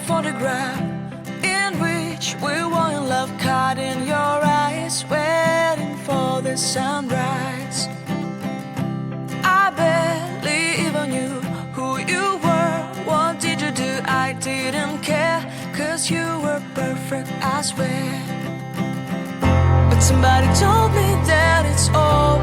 photograph in which we were in love, caught in your eyes, waiting for the sunrise. I barely even knew who you were. What did you do? I didn't care, 'cause you were perfect, I swear. But somebody told me that it's all